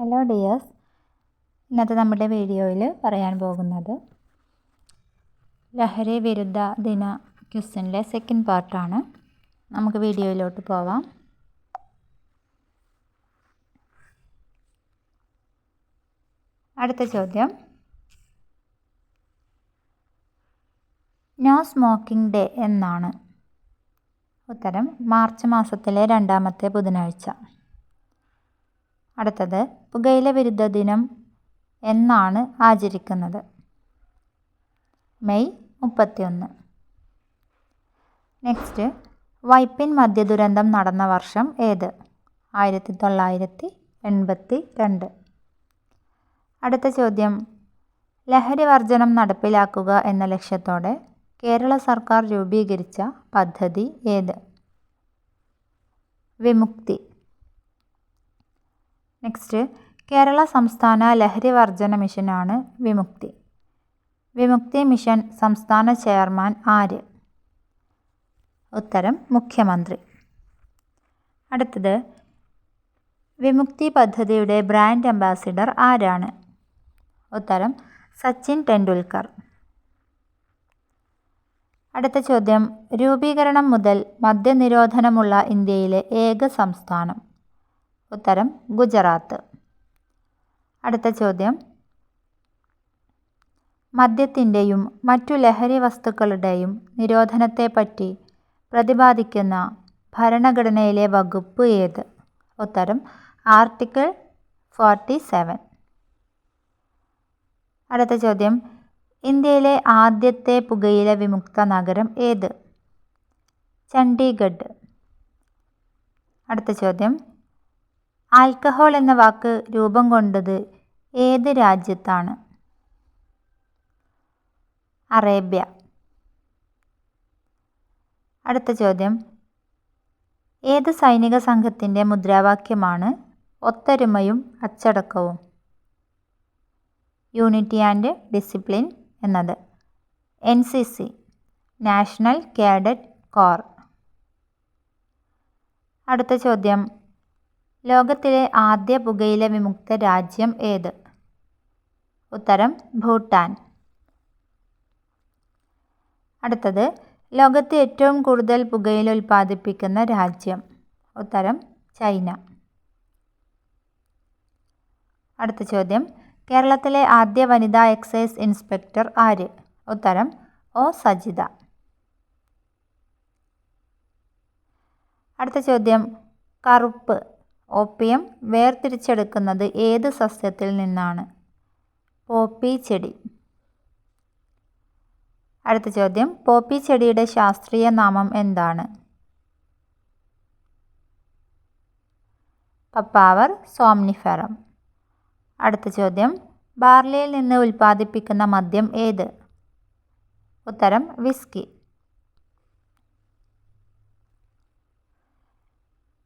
Hello dears, ഇന്നത്തെ നമ്മുടെ വീഡിയോയിൽ പറയാൻ പോകുന്നത് ലഹരി വിരുദ്ധ ദിന ക്വിസിൻ്റെ സെക്കൻഡ് പാർട്ടാണ്. നമുക്ക് വീഡിയോയിലോട്ട് പോവാം. അടുത്ത ചോദ്യം, നോ സ്മോക്കിംഗ് ഡേ എന്നാണ്? ഉത്തരം മാർച്ച് മാസത്തിലെ 2ാമത്തെ ബുധനാഴ്ച. അടുത്തത്, പുകയില വിരുദ്ധ ദിനം എന്നാണ് ആചരിക്കുന്നത്? മെയ് 31. നെക്സ്റ്റ്, വൈപ്പിൻ മദ്യദുരന്തം നടന്ന വർഷം ഏത്? 1982. അടുത്ത ചോദ്യം, ലഹരി വർജനം നടപ്പിലാക്കുക എന്ന ലക്ഷ്യത്തോടെ കേരള സർക്കാർ രൂപീകരിച്ച പദ്ധതി ഏത്? വിമുക്തി. നെക്സ്റ്റ്, കേരള സംസ്ഥാന ലഹരി വർജന മിഷനാണ് വിമുക്തി. വിമുക്തി മിഷൻ സംസ്ഥാന ചെയർമാൻ ആര്? ഉത്തരം മുഖ്യമന്ത്രി. അടുത്തത്, വിമുക്തി പദ്ധതിയുടെ ബ്രാൻഡ് അംബാസിഡർ ആരാണ്? ഉത്തരം സച്ചിൻ ടെണ്ടുൽക്കർ. അടുത്ത ചോദ്യം, രൂപീകരണം മുതൽ മദ്യനിരോധനമുള്ള ഇന്ത്യയിലെ ഏക സംസ്ഥാനം? ഉത്തരം ഗുജറാത്ത്. അടുത്ത ചോദ്യം, മദ്യത്തിൻ്റെയും മറ്റു ലഹരി വസ്തുക്കളുടെയും നിരോധനത്തെപ്പറ്റി പ്രതിപാദിക്കുന്ന ഭരണഘടനയിലെ വകുപ്പ് ഏത്? ഉത്തരം ആർട്ടിക്കിൾ 47. അടുത്ത ചോദ്യം, ഇന്ത്യയിലെ ആദ്യത്തെ പുകയില വിമുക്ത നഗരം ഏത്? ചണ്ഡീഗഡ്. അടുത്ത ചോദ്യം, ആൽക്കഹോൾ എന്ന വാക്ക് രൂപം കൊണ്ടത് ഏത് രാജ്യത്താണ്? അറേബ്യ. അടുത്ത ചോദ്യം, ഏത് സൈനിക സംഘത്തിൻ്റെ മുദ്രാവാക്യമാണ് ഒത്തൊരുമയും അച്ചടക്കവും? യൂണിറ്റി ആൻഡ് ഡിസിപ്ലിൻ എന്നത്. NCC, national cadet core. അടുത്ത ചോദ്യം, ലോകത്തിലെ ആദ്യ പുകയില വിമുക്ത രാജ്യം ഏത്? ഉത്തരം ഭൂട്ടാൻ. അടുത്തത്, ലോകത്ത് ഏറ്റവും കൂടുതൽ പുകയില ഉൽപ്പാദിപ്പിക്കുന്ന രാജ്യം? ഉത്തരം ചൈന. അടുത്ത ചോദ്യം, കേരളത്തിലെ ആദ്യ വനിതാ എക്സൈസ് ഇൻസ്പെക്ടർ ആര്? ഉത്തരം ഒ സജിത. അടുത്ത ചോദ്യം, കറുപ്പ് ഓപ്പിയം വേർതിരിച്ചെടുക്കുന്നത് ഏത് സസ്യത്തിൽ നിന്നാണ്? പോപ്പി ചെടി. അടുത്ത ചോദ്യം, പോപ്പി ചെടിയുടെ ശാസ്ത്രീയ നാമം എന്താണ്? പപ്പാവർ സോംനിഫെറം. അടുത്ത ചോദ്യം, ബാർലിയിൽ നിന്ന് ഉൽപ്പാദിപ്പിക്കുന്ന മദ്യം ഏത്? ഉത്തരം വിസ്കി.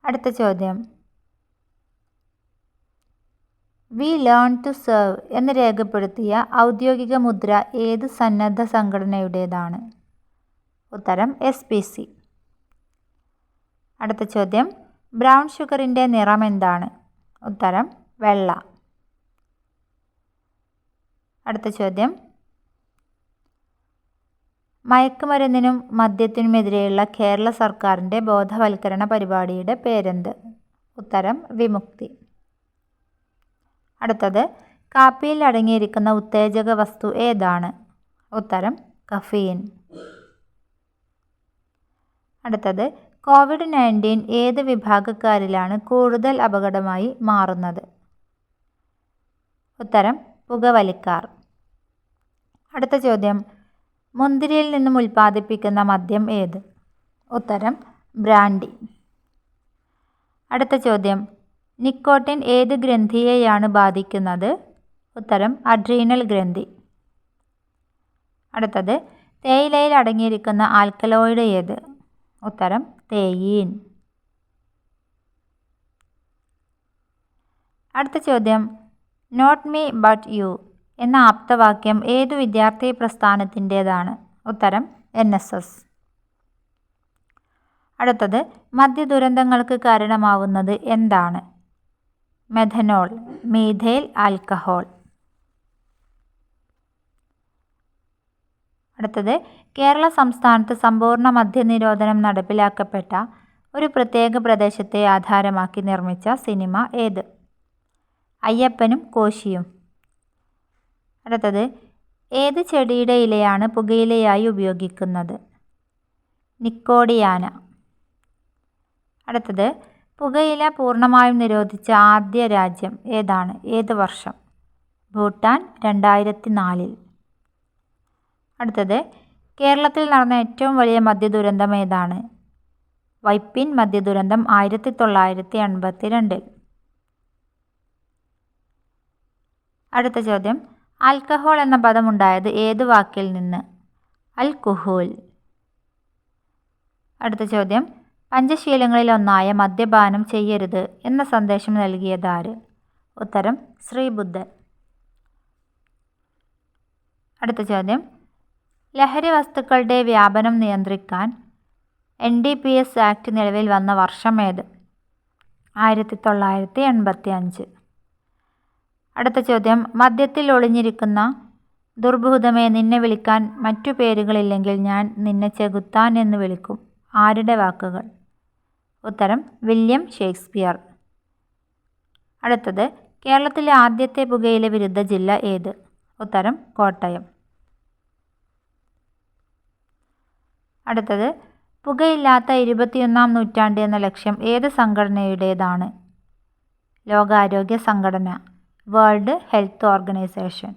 അടുത്ത ചോദ്യം, വി ലേൺ ടു സെർവ് എന്ന് രേഖപ്പെടുത്തിയ ഔദ്യോഗിക മുദ്ര ഏത് സന്നദ്ധ സംഘടനയുടേതാണ്? ഉത്തരം SPC. അടുത്ത ചോദ്യം, ബ്രൗൺ ഷുഗറിൻ്റെ നിറം എന്താണ്? ഉത്തരം വെള്ള. അടുത്ത ചോദ്യം, മയക്കുമരുന്നിനും മദ്യത്തിനുമെതിരെയുള്ള കേരള സർക്കാരിൻ്റെ ബോധവൽക്കരണ പരിപാടിയുടെ പേരെന്ത്? ഉത്തരം വിമുക്തി. അടുത്തത്, കാപ്പിയിൽ അടങ്ങിയിരിക്കുന്ന ഉത്തേജക വസ്തു ഏതാണ്? ഉത്തരം കഫീൻ. അടുത്തത്, COVID-19 ഏത് വിഭാഗക്കാരിലാണ് കൂടുതൽ അപകടമായി മാറുന്നത്? ഉത്തരം പുകവലിക്കാർ. അടുത്ത ചോദ്യം, മുന്തിരിയിൽ നിന്നും ഉൽപ്പാദിപ്പിക്കുന്ന മദ്യം ഏത്? ഉത്തരം ബ്രാൻഡി. അടുത്ത ചോദ്യം, നിക്കോട്ടിൻ ഏത് ഗ്രന്ഥിയെയാണ് ബാധിക്കുന്നത്? ഉത്തരം അഡ്രീനൽ ഗ്രന്ഥി. അടുത്തത്, തേയിലയിൽ അടങ്ങിയിരിക്കുന്ന ആൽക്കലോയിഡ് ഏത്? ഉത്തരം തേയീൻ. അടുത്ത ചോദ്യം, നോട്ട് മീ ബട്ട് യു എന്ന ആപ്തവാക്യം ഏതു വിദ്യാർത്ഥി പ്രസ്ഥാനത്തിൻ്റേതാണ്? ഉത്തരം NSS. അടുത്തത്, മദ്യദുരന്തങ്ങൾക്ക് കാരണമാവുന്നത് എന്താണ്? മെഥനോൾ. Methyl alcohol. അടുത്തത് കേരള സംസ്ഥാനത്ത് സമ്പൂർണ്ണ മദ്യനിരോധനം നടപ്പിലാക്കപ്പെട്ട ഒരു പ്രത്യേക പ്രദേശത്തെ ആധാരമാക്കി നിർമ്മിച്ച സിനിമ ഏത്? അയ്യപ്പനും കോശിയും. അടുത്തത് ഏത് ചെടിയുടെ ഇലയാണ് പുകയിലയായി ഉപയോഗിക്കുന്നത്? നിക്കോഡിയാന. അടുത്തത് പുകയില പൂർണ്ണമായും നിരോധിച്ച ആദ്യ രാജ്യം ഏതാണ്? ഏത് വർഷം? ഭൂട്ടാൻ 2004. അടുത്തത് കേരളത്തിൽ നടന്ന ഏറ്റവും വലിയ മദ്യദുരന്തം ഏതാണ്? വൈപ്പിൻ മദ്യദുരന്തം 1982. അടുത്ത ചോദ്യം ആൽക്കഹോൾ എന്ന പദം ഉണ്ടായത് ഏത് വാക്കിൽ നിന്ന്? അൽകുഹൂൽ. അടുത്ത ചോദ്യം പഞ്ചശീലങ്ങളിൽ ഒന്നായ മദ്യപാനം ചെയ്യരുത് എന്ന സന്ദേശം നൽകിയതാര്? ഉത്തരം ശ്രീബുദ്ധൻ. അടുത്ത ചോദ്യം ലഹരി വസ്തുക്കളുടെ വ്യാപനം നിയന്ത്രിക്കാൻ NDPS ആക്ട് നിലവിൽ വന്ന വർഷം ഏത്? 1985. അടുത്ത ചോദ്യം മദ്യത്തിൽ ഒളിഞ്ഞിരിക്കുന്ന ദുർഭൂതമേ നിന്നെ വിളിക്കാൻ മറ്റു പേരുകളില്ലെങ്കിൽ ഞാൻ നിന്നെ ചെകുത്താൻ എന്ന് വിളിക്കും. ആരുടെ വാക്കുകൾ? ഉത്തരം വില്യം ഷേക്സ്പിയർ. അടുത്തത് കേരളത്തിലെ ആദ്യത്തെ പുകയില വിരുദ്ധ ജില്ല ഏത്? ഉത്തരം കോട്ടയം. അടുത്തത് പുകയില്ലാത്ത 21-ാം നൂറ്റാണ്ട് എന്ന ലക്ഷ്യം ഏത് സംഘടനയുടേതാണ്? ലോകാരോഗ്യ സംഘടന, വേൾഡ് ഹെൽത്ത് ഓർഗനൈസേഷൻ.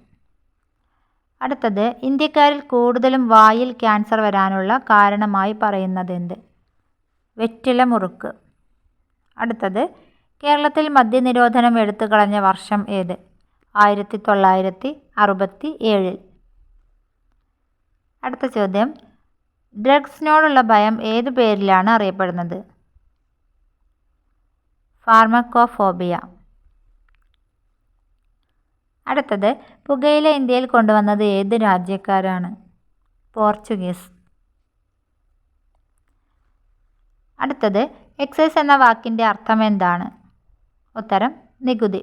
അടുത്തത് ഇന്ത്യക്കാരിൽ കൂടുതലും വായിൽ ക്യാൻസർ വരാനുള്ള കാരണമായി പറയുന്നതെന്ത്? വെറ്റില മുറുക്ക്. അടുത്തത് കേരളത്തിൽ മദ്യനിരോധനം എടുത്തു കളഞ്ഞ വർഷം ഏത്? 1967. അടുത്ത ചോദ്യം ഡ്രഗ്സിനോടുള്ള ഭയം ഏതു പേരിലാണ് അറിയപ്പെടുന്നത്? ഫാർമക്കോഫോബിയ. അടുത്തത് പുകയില ഇന്ത്യയിൽ കൊണ്ടുവന്നത് ഏത് രാജ്യക്കാരാണ്? പോർച്ചുഗീസ്. അടുത്തത് എക്സൈസ് എന്ന വാക്കിൻ്റെ അർത്ഥം എന്താണ്? ഉത്തരം നികുതി.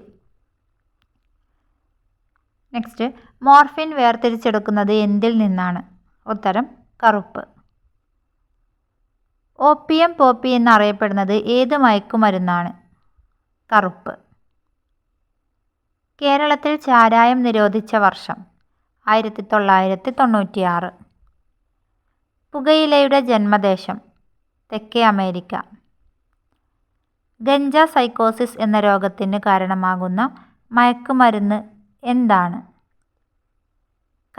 നെക്സ്റ്റ് മോർഫിൻ വേർതിരിച്ചെടുക്കുന്നത് എന്തിൽ നിന്നാണ്? ഉത്തരം കറുപ്പ്. ഓപ്പിയം പോപ്പി എന്നറിയപ്പെടുന്നത് ഏത് മയക്കുമരുന്നാണ്? കറുപ്പ്. കേരളത്തിൽ ചാരായം നിരോധിച്ച വർഷം? 1996. പുകയിലയുടെ ജന്മദേശം? തെക്കേ അമേരിക്ക. ഗഞ്ച സൈക്കോസിസ് എന്ന രോഗത്തിന് കാരണമാകുന്ന മയക്കുമരുന്ന് എന്താണ്?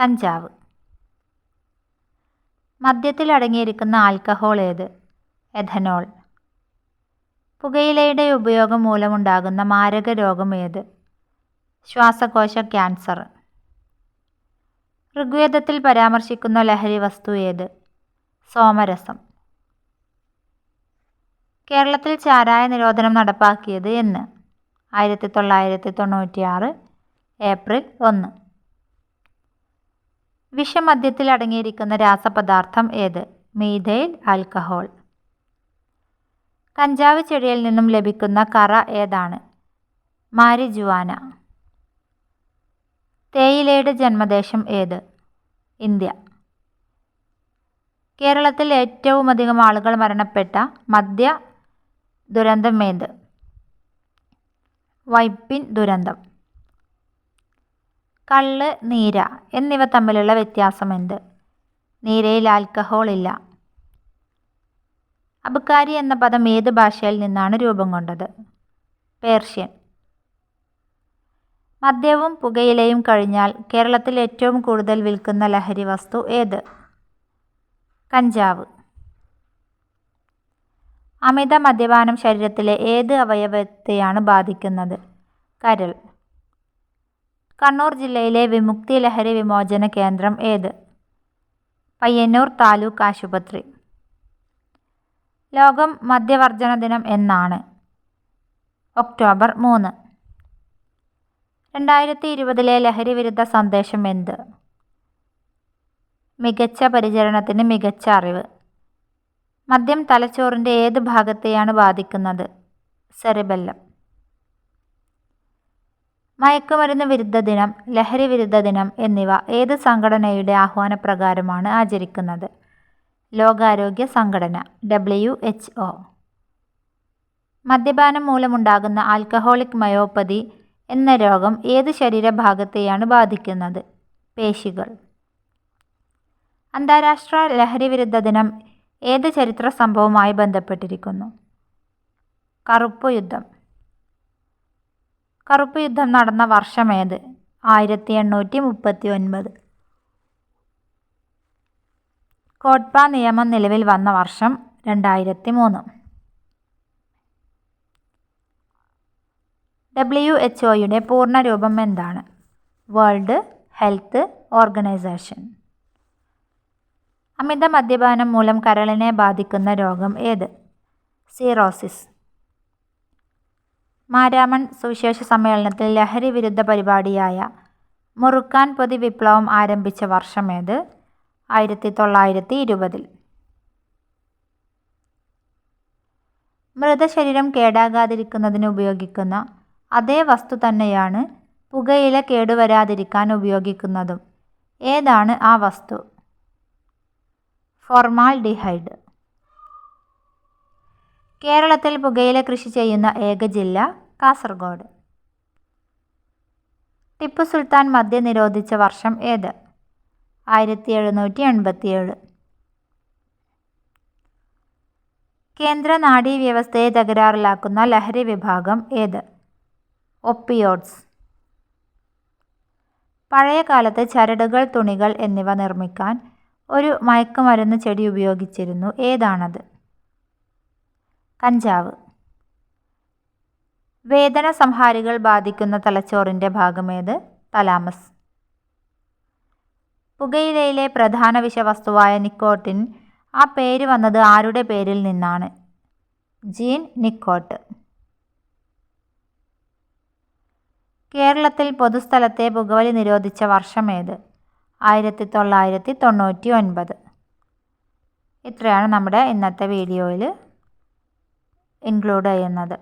കഞ്ചാവ്. മദ്യത്തിൽ അടങ്ങിയിരിക്കുന്ന ആൽക്കഹോൾ ഏത്? എഥനോൾ. പുകയിലയുടെ ഉപയോഗം മൂലമുണ്ടാകുന്ന മാരക രോഗം ഏത്? ശ്വാസകോശ ക്യാൻസർ. ഋഗ്വേദത്തിൽ പരാമർശിക്കുന്ന ലഹരി വസ്തു ഏത്? സോമരസം. കേരളത്തിൽ ചാരായ നിരോധനം നടപ്പാക്കിയത് എന്ന്? 1996 ഏപ്രിൽ 1. വിഷമദ്യത്തിൽ അടങ്ങിയിരിക്കുന്ന രാസപദാർത്ഥം ഏത്? Methyl alcohol. കഞ്ചാവ് ചെടിയിൽ നിന്നും ലഭിക്കുന്ന കറ ഏതാണ്? മാരിജുവാന. തേയിലയുടെ ജന്മദേശം ഏത്? ഇന്ത്യ. കേരളത്തിൽ ഏറ്റവുമധികം ആളുകൾ മരണപ്പെട്ട മദ്യ ദുരന്തം ഏത്? വൈപ്പിൻ ദുരന്തം. കള്ള്, നീര എന്നിവ തമ്മിലുള്ള വ്യത്യാസം എന്ത്? നീരയിൽ ആൽക്കഹോൾ ഇല്ല. അബ്കാരി എന്ന പദം ഏത് ഭാഷയിൽ നിന്നാണ് രൂപം കൊണ്ടത്? പേർഷ്യൻ. മദ്യവും പുകയിലയും കഴിഞ്ഞാൽ കേരളത്തിൽ ഏറ്റവും കൂടുതൽ വിൽക്കുന്ന ലഹരി വസ്തു ഏത്? കഞ്ചാവ്. അമിത മദ്യപാനം ശരീരത്തിലെ ഏത് അവയവത്തെയാണ് ബാധിക്കുന്നത്? കരൾ. കണ്ണൂർ ജില്ലയിലെ വിമുക്തി ലഹരി വിമോചന കേന്ദ്രം ഏത്? പയ്യന്നൂർ താലൂക്ക് ആശുപത്രി. ലോകം മദ്യവർജന ദിനം എന്നാണ്? ഒക്ടോബർ 3. 2020 ലഹരി വിരുദ്ധ സന്ദേശം എന്ത്? മികച്ച പരിചരണത്തിന് മികച്ച അറിവ്. മദ്യം തലച്ചോറിൻ്റെ ഏത് ഭാഗത്തെയാണ് ബാധിക്കുന്നത്? സെറിബെല്ലം. മയക്കുമരുന്ന് വിരുദ്ധ ദിനം, ലഹരി വിരുദ്ധ ദിനം എന്നിവ ഏത് സംഘടനയുടെ ആഹ്വാനപ്രകാരമാണ് ആചരിക്കുന്നത്? ലോകാരോഗ്യ സംഘടന WHO. മദ്യപാനം മൂലമുണ്ടാകുന്ന ആൽക്കഹോളിക് മയോപ്പതി എന്ന രോഗം ഏത് ശരീരഭാഗത്തെയാണ് ബാധിക്കുന്നത്? പേശികൾ. അന്താരാഷ്ട്ര ലഹരി വിരുദ്ധ ദിനം ഏത് ചരിത്ര സംഭവവുമായി ബന്ധപ്പെട്ടിരിക്കുന്നു? കറുപ്പുയുദ്ധം. കറുപ്പുയുദ്ധം നടന്ന വർഷമേത്? 1839. കോട്ട്പ നിയമം നിലവിൽ വന്ന വർഷം 2003. WHOയുടെ പൂർണ്ണരൂപം എന്താണ്? World health organisation. അമിത മദ്യപാനം മൂലം കരളിനെ ബാധിക്കുന്ന രോഗം ഏത്? സിറോസിസ്. മാരാമൺ സുവിശേഷ സമ്മേളനത്തിൽ ലഹരി വിരുദ്ധ പരിപാടിയായ മുറുക്കാൻ പൊതി വിപ്ലവം ആരംഭിച്ച വർഷമേത്? 1920. മൃതശരീരം കേടാകാതിരിക്കുന്നതിന് ഉപയോഗിക്കുന്ന അതേ വസ്തു തന്നെയാണ് പുകയില കേടുവരാതിരിക്കാൻ ഉപയോഗിക്കുന്നതും. ഏതാണ് ആ വസ്തു? ഫോർമാൽഡിഹൈഡ്. കേരളത്തിൽ പുകയില കൃഷി ചെയ്യുന്ന ഏക ജില്ല കാസർഗോഡ്. ടിപ്പു സുൽത്താൻ മദ്യം നിരോധിച്ച വർഷം ഏത്? 1787. കേന്ദ്ര നാഡീവ്യവസ്ഥയെ തകരാറിലാക്കുന്ന ലഹരി വിഭാഗം ഏത്? ഒപ്പിയോഡ്സ്. പഴയ കാലത്ത് ചരടുകൾ, തുണികൾ എന്നിവ നിർമ്മിക്കാൻ ഒരു മയക്കുമരുന്ന് ചെടി ഉപയോഗിച്ചിരുന്നു. ഏതാണത്? കഞ്ചാവ്. വേദന സംഹാരികൾ ബാധിക്കുന്ന തലച്ചോറിൻ്റെ ഭാഗമേത്? തലാമസ്. പുകയിലയിലെ പ്രധാന വിഷവസ്തുവായ നിക്കോട്ടിൻ ആ പേര് വന്നത് ആരുടെ പേരിൽ നിന്നാണ്? ജീൻ നിക്കോട്ട്. കേരളത്തിൽ പൊതുസ്ഥലത്തെ പുകവലി നിരോധിച്ച വർഷമേത്? 1999. ഇത്രയാണ് നമ്മുടെ ഇന്നത്തെ വീഡിയോയിൽ ഇൻക്ലൂഡ് ചെയ്യുന്നത്.